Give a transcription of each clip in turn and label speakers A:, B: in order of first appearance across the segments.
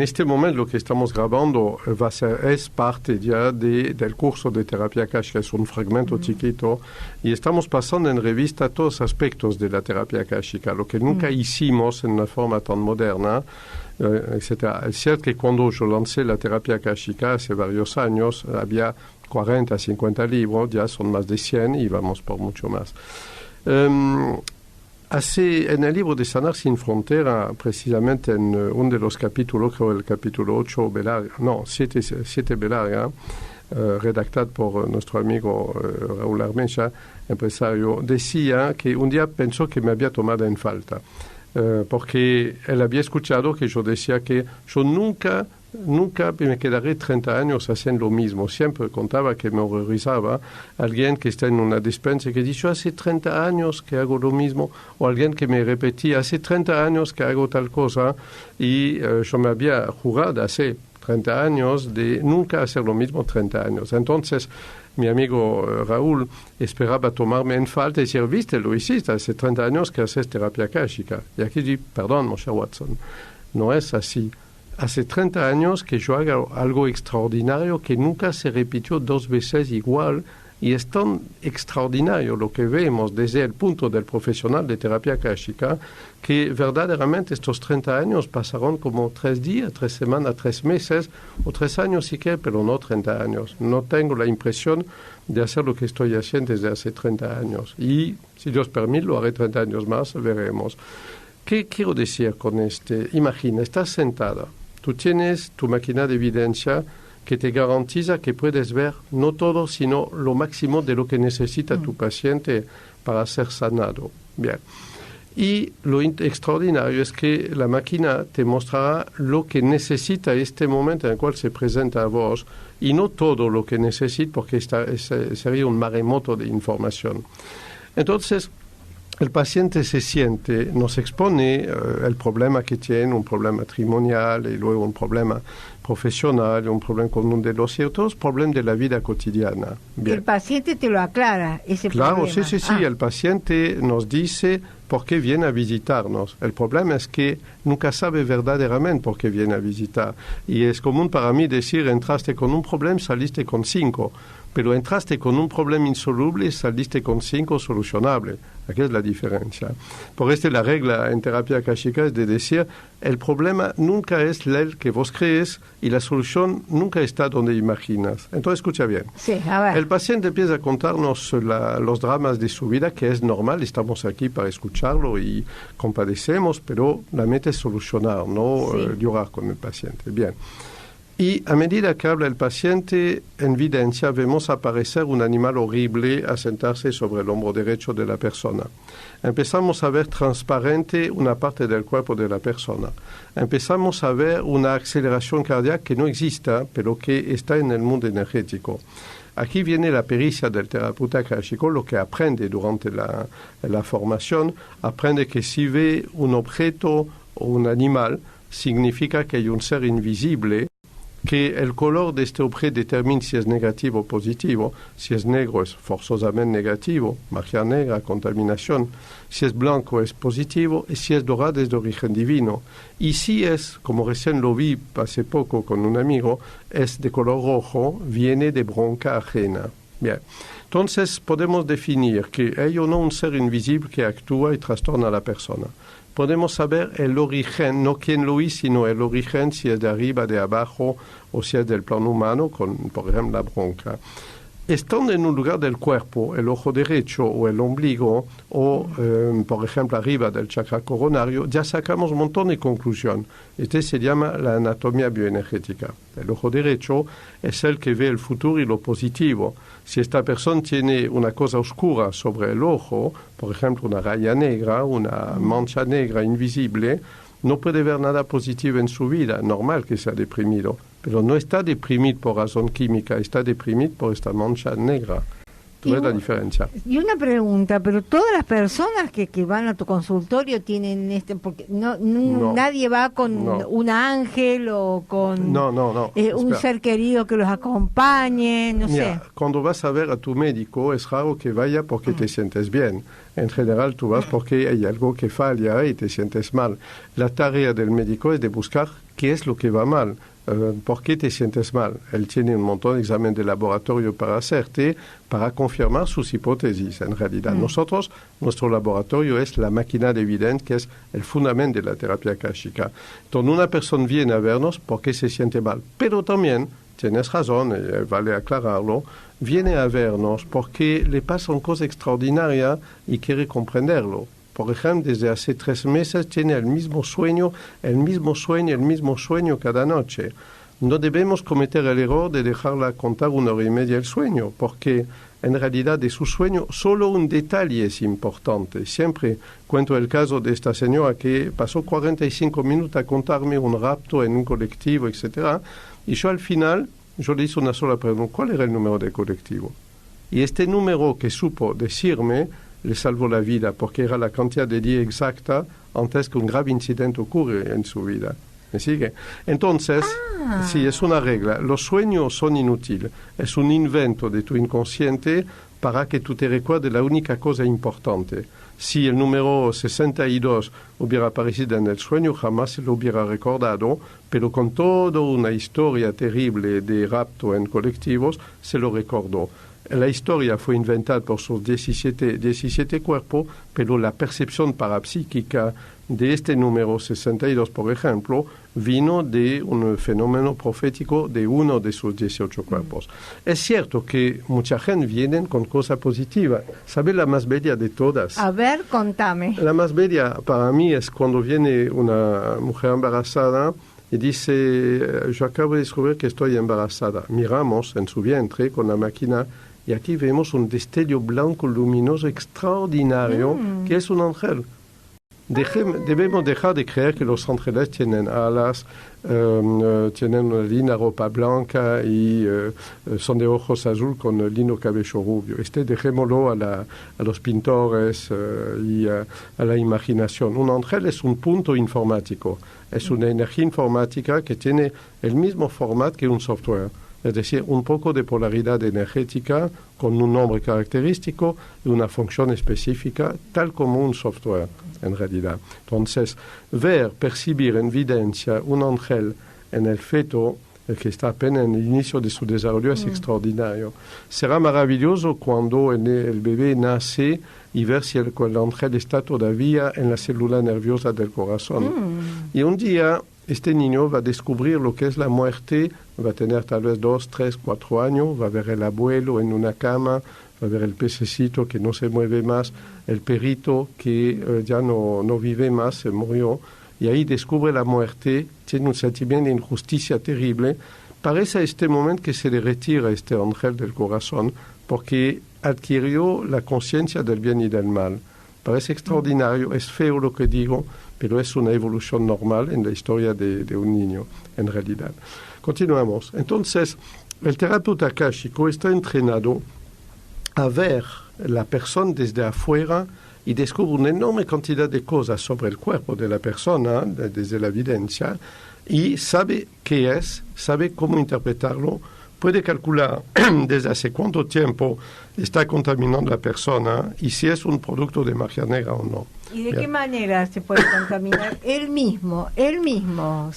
A: En este momento lo que estamos grabando es parte ya del curso de terapia akáshica, es un fragmento chiquito, y estamos pasando en revista todos los aspectos de la terapia akáshica, lo que nunca hicimos en una forma tan moderna, etc. Es cierto que cuando yo lancé la terapia akáshica hace varios años, había 40, 50 libros, ya son más de 100 y vamos por mucho más. En el libro de Sanar Sin Frontera, precisamente en uno de los capítulos, creo el capítulo 8, 7 Belarga, redactado por nuestro amigo Raúl Armencha, empresario, decía que un día pensó que me había tomado en falta, porque él había escuchado que yo decía que yo nunca me quedaré 30 años haciendo lo mismo. Siempre contaba que me horrorizaba alguien que está en una despensa y que dice, hace 30 años que hago lo mismo, o alguien que me repetía, hace 30 años que hago tal cosa, y yo me había jurado hace 30 años de nunca hacer lo mismo 30 años. Entonces, mi amigo Raúl esperaba tomarme en falta y decir, viste, lo hiciste hace 30 años que haces terapia akáshica. Y aquí di, perdón, Moshe Watson, no es así. Hace 30 años que yo hago algo extraordinario que nunca se repitió 2 veces igual, y es tan extraordinario lo que vemos desde el punto del profesional de terapia akáshica que verdaderamente estos 30 años pasaron como 3 días, 3 semanas, 3 meses o 3 años si quiere, pero no 30 años. No tengo la impresión de hacer lo que estoy haciendo desde hace 30 años y si Dios permite lo haré 30 años más, veremos. ¿Qué quiero decir con este? Imagina, estás sentada. Tú tienes tu máquina de evidencia que te garantiza que puedes ver no todo, sino lo máximo de lo que necesita tu paciente para ser sanado. Bien. Y lo extraordinario es que la máquina te mostrará lo que necesita este momento en el cual se presenta a vos y no todo lo que necesita porque sería un maremoto de información. Entonces, el paciente se siente, nos expone el problema que tiene, un problema matrimonial y luego un problema profesional, un problema con un de los ciertos, problemas de la vida cotidiana. Bien.
B: El paciente te lo aclara, ese
A: claro,
B: problema.
A: Sí, el paciente nos dice por qué viene a visitarnos. El problema es que nunca sabe verdaderamente por qué viene a visitar. Y es común para mí decir, entraste con un problema, saliste con 5. Pero entraste con un problema insoluble y saliste con 5 solucionables. Aquí es la diferencia. Por esto la regla en terapia akáshica es de decir, el problema nunca es el que vos crees y la solución nunca está donde imaginas. Entonces, escucha bien.
B: Sí, a ver.
A: El paciente empieza a contarnos los dramas de su vida, que es normal, estamos aquí para escucharlo y compadecemos, pero la meta es solucionar, no llorar con el paciente. Bien. Y a medida que habla el paciente, en evidencia vemos aparecer un animal horrible a sentarse sobre el hombro derecho de la persona. Empezamos a ver transparente una parte del cuerpo de la persona. Empezamos a ver una aceleración cardíaca que no exista, pero que está en el mundo energético. Aquí viene la pericia del terapeuta akáshico, lo que aprende durante la formación. Aprende que si ve un objeto o un animal, significa que hay un ser invisible, que el color de este objeto determina si es negativo o positivo. Si es negro es forzosamente negativo, magia negra, contaminación. Si es blanco es positivo y si es dorado es de origen divino. Y si es, como recién lo vi hace poco con un amigo, es de color rojo, viene de bronca ajena. Bien. Entonces podemos definir que hay o no un ser invisible que actúa y trastorna a la persona. Podemos saber el origen, no quién lo hizo, sino el origen, si es de arriba, de abajo, o si es del plano humano, con, por ejemplo, la bronca. Estando en un lugar del cuerpo, el ojo derecho o el ombligo, o, por ejemplo, arriba del chakra coronario, ya sacamos un montón de conclusión. Este se llama la anatomía bioenergética. El ojo derecho es el que ve el futuro y lo positivo. Si esta persona tiene una cosa oscura sobre el ojo, por ejemplo, una raya negra, una mancha negra invisible, no puede ver nada positivo en su vida. Normal que sea deprimido, pero no está deprimido por razón química, está deprimido por esta mancha negra. Tú ves la diferencia.
B: Y una pregunta, pero todas las personas que van a tu consultorio tienen porque no. Nadie va con un ángel o con un ser querido que los acompañe, no sé.
A: Cuando vas a ver a tu médico es raro que vaya porque te sientes bien. En general tú vas porque hay algo que falla y te sientes mal. La tarea del médico es de buscar qué es lo que va mal. ¿Por qué te sientes mal? Él tiene un montón de exámenes de laboratorio para hacerte, para confirmar sus hipótesis. En realidad, nosotros, nuestro laboratorio es la máquina de evidencia, que es el fundamento de la terapia akáshica. Entonces, una persona viene a vernos porque se siente mal, pero también, tienes razón, y vale aclararlo, viene a vernos porque le pasan cosas extraordinarias y quiere comprenderlo. Por ejemplo, desde hace 3 meses tiene el mismo sueño cada noche. No debemos cometer el error de dejarla contar 1 hora y media el sueño, porque en realidad de su sueño solo un detalle es importante. Siempre cuento el caso de esta señora que pasó 45 minutos a contarme un rapto en un colectivo, etc. Y yo al final, le hice una sola pregunta: ¿cuál era el número del colectivo? Y este número que supo decirme le salvó la vida, porque era la cantidad de día exacta antes que un grave incidente ocurre en su vida. ¿Me sigue? Entonces, sí, es una regla. Los sueños son inútiles. Es un invento de tu inconsciente para que tú te recuerdes la única cosa importante. Si el número 62 hubiera aparecido en el sueño, jamás se lo hubiera recordado, pero con toda una historia terrible de rapto en colectivos, se lo recordó. La historia fue inventada por sus 17 cuerpos, pero la percepción parapsíquica de este número 62, por ejemplo, vino de un fenómeno profético de uno de sus 18 cuerpos. Es cierto que mucha gente viene con cosas positivas. ¿Sabe la más bella de todas?
B: A ver, contame.
A: La más bella para mí es cuando viene una mujer embarazada y dice: yo acabo de descubrir que estoy embarazada. Miramos en su vientre con la máquina y aquí vemos un destello blanco luminoso extraordinario que es un ángel. Debemos dejar de creer que los ángeles tienen alas, tienen una linda ropa blanca y son de ojos azul con lindo cabello rubio. Dejémoslo a los pintores y a la imaginación. Un ángel es un punto informático, es una energía informática que tiene el mismo formato que un software. Es decir, un poco de polaridad energética con un nombre característico y una función específica, tal como un software, en realidad. Entonces, percibir en evidencia un ángel en el feto, que está apenas en el inicio de su desarrollo, es extraordinario. Será maravilloso cuando el bebé nace y ver si el ángel está todavía en la célula nerviosa del corazón. Y un día este niño va a descubrir lo que es la muerte, va a tener tal vez 2, 3, 4 años, va a ver el abuelo en una cama, va a ver el pececito que no se mueve más, el perrito que ya no vive más, se murió, y ahí descubre la muerte, tiene un sentimiento de injusticia terrible. Parece a este momento que se le retira este ángel del corazón, porque adquirió la conciencia del bien y del mal. Parece extraordinario, es feo lo que digo, pero es una evolución normal en la historia de un niño, en realidad. Continuamos. Entonces, el terapeuta akáshico está entrenado a ver la persona desde afuera y descubre una enorme cantidad de cosas sobre el cuerpo de la persona, desde la evidencia, y sabe qué es, sabe cómo interpretarlo, puede calcular desde hace cuánto tiempo está contaminando la persona y si es un producto de magia negra o no.
B: ¿Y de qué manera se puede contaminar él mismo,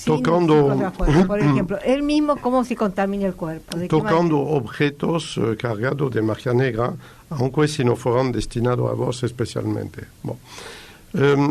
A: tocando,
B: por ejemplo, él mismo, cómo se contamina el cuerpo?
A: Tocando objetos cargados de magia negra, aunque si no fueran destinados a vos especialmente. Bon.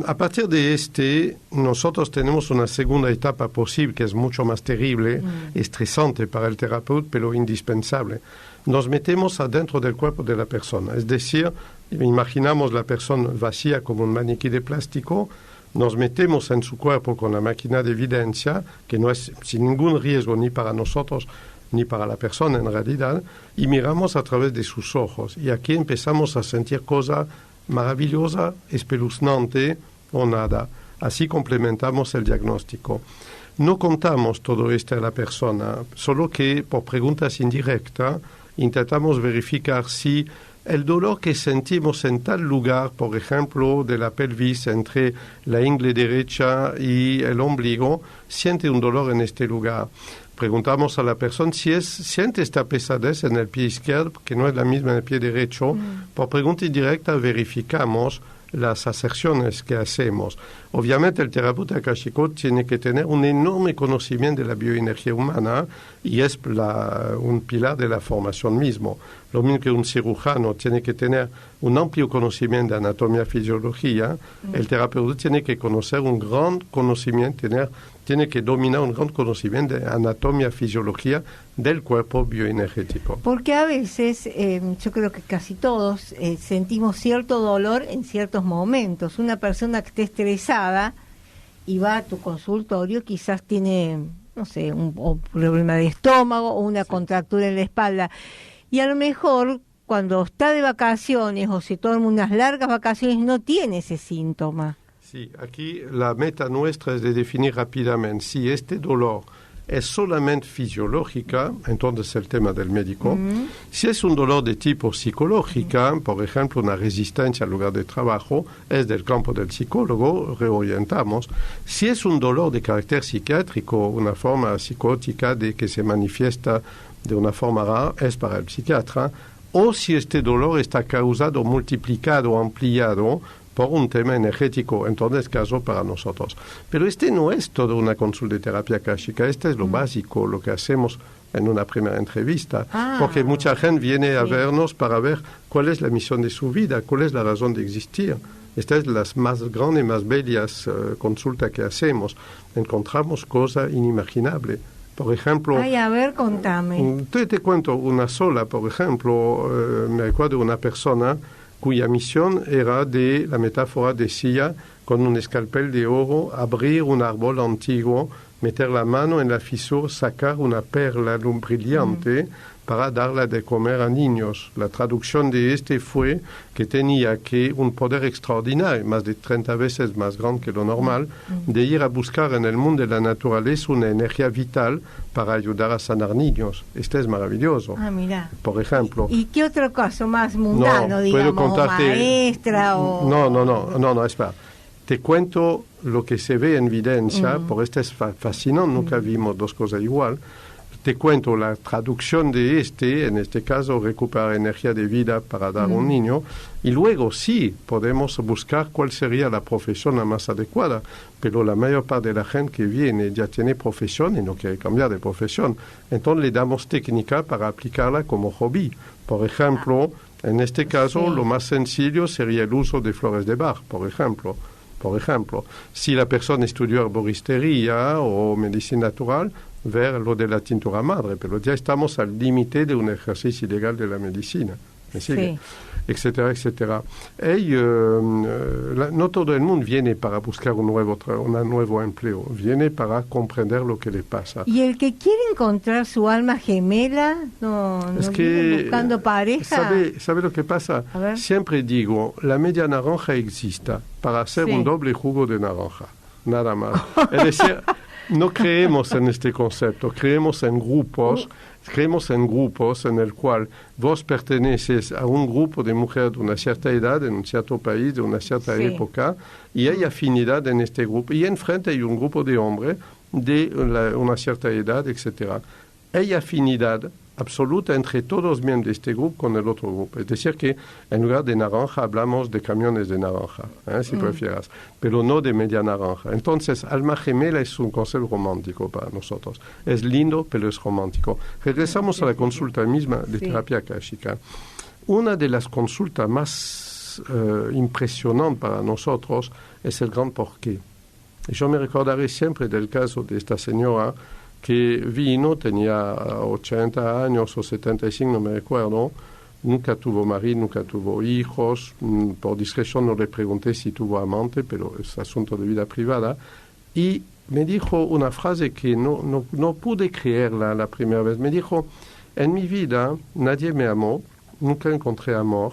A: A partir de nosotros tenemos una segunda etapa posible que es mucho más terrible, estresante para el terapeuta, pero indispensable. Nos metemos adentro del cuerpo de la persona, es decir, imaginamos la persona vacía como un maniquí de plástico, nos metemos en su cuerpo con la máquina de evidencia, que no es sin ningún riesgo ni para nosotros ni para la persona en realidad, y miramos a través de sus ojos. Y aquí empezamos a sentir cosas maravillosa, espeluznante o nada. Así complementamos el diagnóstico. No contamos todo esto a la persona, solo que por preguntas indirectas intentamos verificar si el dolor que sentimos en tal lugar, por ejemplo, de la pelvis, entre la ingle derecha y el ombligo, siente un dolor en este lugar. Preguntamos a la persona si siente esta pesadez en el pie izquierdo, que no es la misma en el pie derecho. Por pregunta indirecta verificamos las aserciones que hacemos. Obviamente el terapeuta akáshico tiene que tener un enorme conocimiento de la bioenergía humana y es un pilar de la formación mismo. Lo mismo que un cirujano tiene que tener un amplio conocimiento de anatomía y fisiología, el terapeuta tiene que conocer un gran conocimiento, tiene que dominar un gran conocimiento de anatomía y fisiología del cuerpo bioenergético.
B: Porque a veces, yo creo que casi todos, sentimos cierto dolor en ciertos momentos. Una persona que esté estresada y va a tu consultorio, quizás tiene, no sé, un problema de estómago o una contractura en la espalda. Y a lo mejor cuando está de vacaciones o se toma unas largas vacaciones no tiene ese síntoma.
A: Sí, aquí la meta nuestra es de definir rápidamente si este dolor es solamente fisiológica, entonces el tema del médico. Si es un dolor de tipo psicológica, por ejemplo, una resistencia al lugar de trabajo, es del campo del psicólogo, reorientamos. Si es un dolor de carácter psiquiátrico, una forma psicótica de que se manifiesta de una forma rara, es para el psiquiatra. O si este dolor está causado, multiplicado, ampliado por un tema energético, entonces caso para nosotros. Pero este no es toda una consulta de terapia akáshica, este es lo básico, lo que hacemos en una primera entrevista, porque mucha gente viene a vernos para ver cuál es la misión de su vida, cuál es la razón de existir. Esta es la más grande y más bellas consulta que hacemos. Encontramos cosas inimaginables. Por ejemplo...
B: Ay, a ver, contame.
A: Te cuento una sola, por ejemplo, me recuerdo de una persona cuya misión era de la metáfora decía, con un escalpel de oro, abrir un árbol antiguo, meter la mano en la fisura, sacar una perla brillante para darla de comer a niños. La traducción de este fue que tenía que un poder extraordinario, más de 30 veces más grande que lo normal, de ir a buscar en el mundo de la naturaleza una energía vital para ayudar a sanar niños. Este es maravilloso.
B: Ah, mira.
A: Por ejemplo.
B: ¿Y qué otro caso más mundano, digamos, contarte, maestra o...?
A: No, espera. Te cuento lo que se ve en evidencia, porque este es fascinante, nunca vimos dos cosas igual. Te cuento la traducción de en este caso, recuperar energía de vida para dar a un niño, y luego sí podemos buscar cuál sería la profesión más adecuada, pero la mayor parte de la gente que viene ya tiene profesión y no quiere cambiar de profesión. Entonces le damos técnica para aplicarla como hobby. Por ejemplo, en este caso, lo más sencillo sería el uso de flores de Bach, por ejemplo. Por ejemplo, si la persona estudió herboristería o medicina natural, ver lo de la tintura madre, pero ya estamos al límite de un ejercicio ilegal de la medicina, ¿me sigue? Etcétera, etcétera. No todo el mundo viene para buscar un nuevo empleo, viene para comprender lo que le pasa.
B: ¿Y el que quiere encontrar su alma gemela, no viene buscando pareja?
A: ¿Sabe lo que pasa? Siempre digo, la media naranja existe para hacer un doble jugo de naranja, nada más. Es decir, no creemos en este concepto, creemos en grupos en el cual vos perteneces a un grupo de mujeres de una cierta edad, en un cierto país, de una cierta época, y hay afinidad en este grupo, y enfrente hay un grupo de hombres de una cierta edad, etc. Hay afinidad absoluta entre todos los miembros de este grupo con el otro grupo. Es decir, que en lugar de naranja hablamos de camiones de naranja, si prefieras, pero no de media naranja. Entonces, alma gemela es un concepto romántico para nosotros. Es lindo, pero es romántico. Regresamos a la consulta misma de terapia akáshica. Una de las consultas más impresionantes para nosotros es el gran porqué. Yo me recordaré siempre del caso de esta señora que vino, tenía 80 años o 75, no me recuerdo, nunca tuvo marido, nunca tuvo hijos, por discreción no le pregunté si tuvo amante, pero es asunto de vida privada, y me dijo una frase que no pude creerla la primera vez. Me dijo, en mi vida nadie me amó, nunca encontré amor,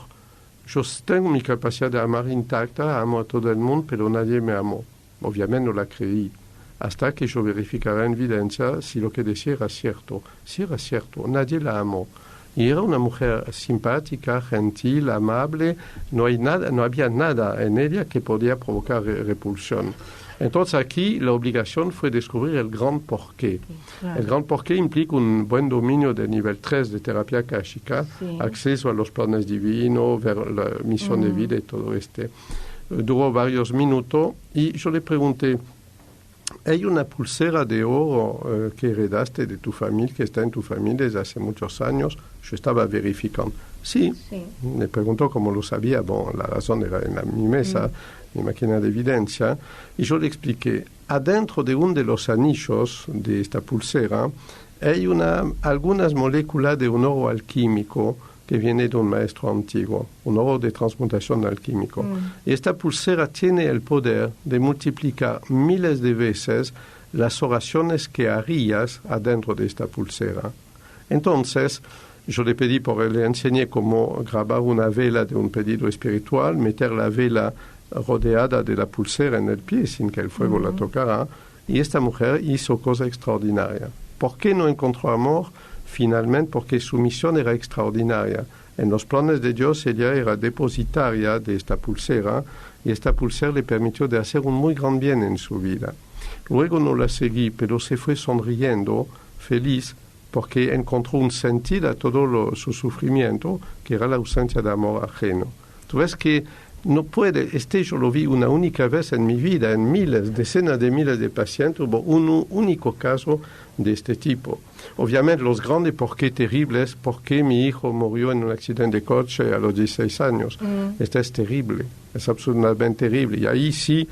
A: yo tengo mi capacidad de amar intacta, amo a todo el mundo, pero nadie me amó. Obviamente no la creí, hasta que yo verificara en evidencia si lo que decía era cierto. Si era cierto, nadie la amó. Y era una mujer simpática, gentil, amable, no había nada en ella que podía provocar repulsión. Entonces aquí la obligación fue descubrir el gran porqué. Claro. El gran porqué implica un buen dominio del nivel 3 de terapia akáshica, acceso a los planes divinos, ver la misión de vida y todo Duró varios minutos y yo le pregunté, ¿hay una pulsera de oro que heredaste de tu familia, que está en tu familia desde hace muchos años? Yo estaba verificando. Sí. Me preguntó cómo lo sabía. La razón era en mi mesa, mi máquina de evidencia. Y yo le expliqué, adentro de uno de los anillos de esta pulsera hay algunas moléculas de un oro alquímico que viene de un maestro antiguo, un oro de transmutación alquímico. Y esta pulsera tiene el poder de multiplicar miles de veces las oraciones que harías adentro de esta pulsera. Entonces, yo le enseñé cómo grabar una vela de un pedido espiritual, meter la vela rodeada de la pulsera en el pie sin que el fuego la tocara, y esta mujer hizo cosa extraordinaria. ¿Por qué no encontró amor? Finalmente, porque su misión era extraordinaria. En los planes de Dios, ella era depositaria de esta pulsera, y esta pulsera le permitió de hacer un muy gran bien en su vida. Luego no la seguí, pero se fue sonriendo, feliz, porque encontró un sentido a todo su sufrimiento, que era la ausencia de amor ajeno. Tú ves que no puede, yo lo vi una única vez en mi vida, en decenas de miles de pacientes, hubo un único caso de este tipo. Obviamente los grandes porqué terribles, por qué mi hijo murió en un accidente de coche a los 16 años. Esto es terrible, es absolutamente terrible. Y ahí sí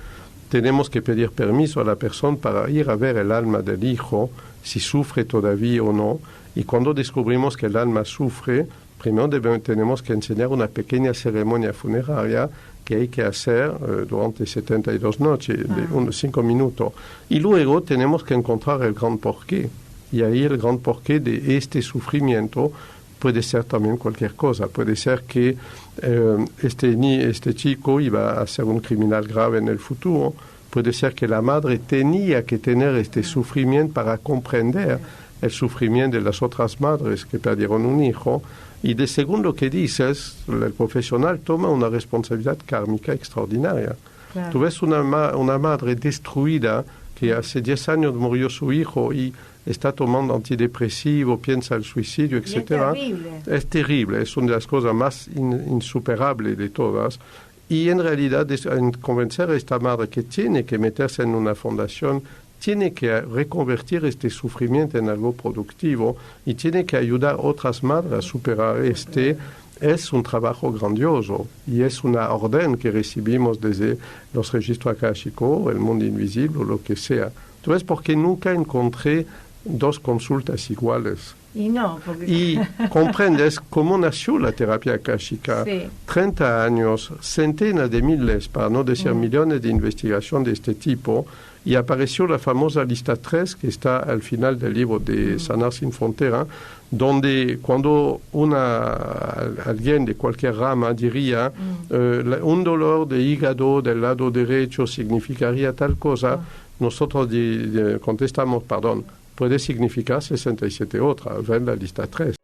A: tenemos que pedir permiso a la persona para ir a ver el alma del hijo, si sufre todavía o no. Y cuando descubrimos que el alma sufre, primero tenemos que enseñar una pequeña ceremonia funeraria que hay que hacer durante 72 noches, de unos 5 minutos. Y luego tenemos que encontrar el gran porqué. Y ahí el gran porqué de este sufrimiento puede ser también cualquier cosa. Puede ser que este chico iba a ser un criminal grave en el futuro. Puede ser que la madre tenía que tener este sufrimiento para comprender el sufrimiento de las otras madres que perdieron un hijo. Y de según lo que dices, el profesional toma una responsabilidad kármica extraordinaria. Claro. Tú ves una madre destruida que hace 10 años murió su hijo y está tomando antidepresivo, piensa el suicidio, etc. Es terrible, es una de las cosas más insuperables de todas. Y en realidad, en convencer a esta madre que tiene que meterse en una fundación, tiene que reconvertir este sufrimiento en algo productivo y tiene que ayudar a otras madres a superar es un trabajo grandioso y es una orden que recibimos desde los registros akáshicos, el mundo invisible o lo que sea. Entonces, porque nunca encontré dos consultas iguales. Y comprendes cómo nació la terapia akáshica. Sí. 30 años, centenas de miles, para no decir millones de investigaciones de este tipo, y apareció la famosa lista 3 que está al final del libro de Sanar Sin Frontera, donde cuando alguien de cualquier rama diría un dolor de hígado del lado derecho significaría tal cosa, nosotros contestamos, puede significar 67 otras, ven la lista 3.